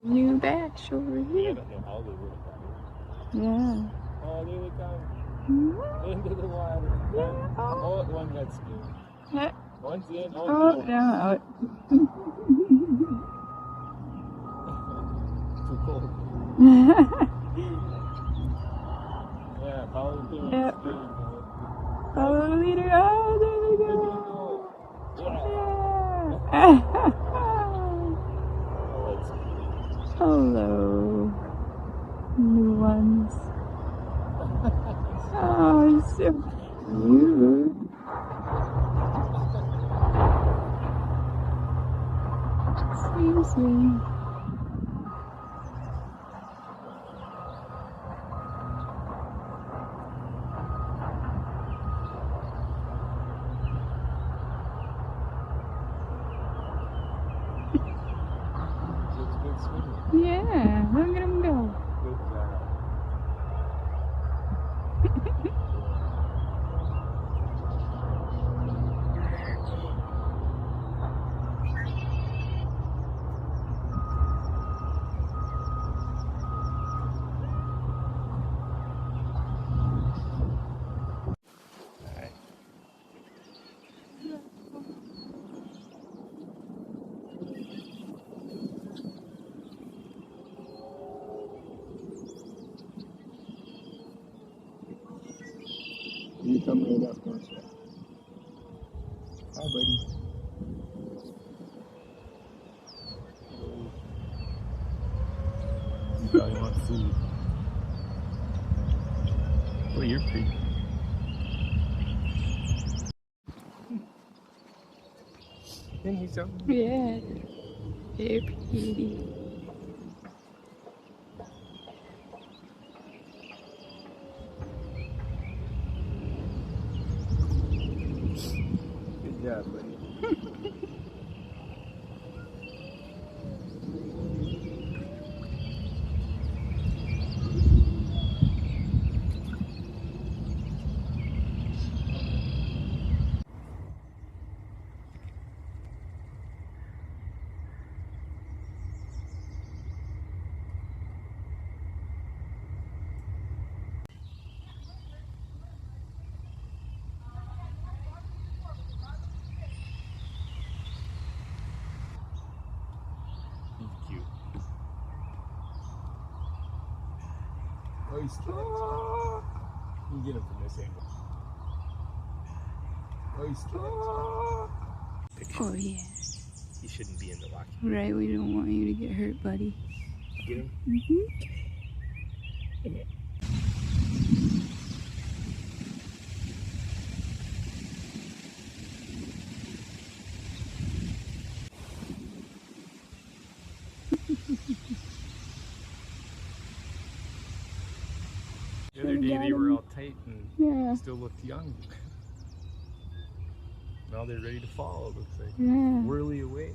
New batch over here. I don't know how they would have got it. Yeah. Oh, there they come. Mm-hmm. Into the water. Yeah. Oh, one got scared. Yeah. One's in. Oh, Oh, no, out. Too cold. Yeah, follow the parents. Yep. There you go. Follow the leader. Oh, there we There go. you go. Yeah. Yeah. Oh, that's cute. Hello, new ones. Oh, so cute. Excuse me. It's a good swimmer. Yeah, look at him go. Good job. You come right up, don't you? Hi, buddy. You probably want food. Oh, you're pretty. Isn't he so? Yeah, they're pretty. Good job, buddy. He's cute. Oh, he's cute. You can get him from this angle. Oh, he's cute. Oh, yeah. He shouldn't be in the water. Right, we don't want you to get hurt, buddy. Get him? Mm-hmm. The other day they were all tight and still looked young. Now they're ready to fall, it looks like. Yeah. Whirly away.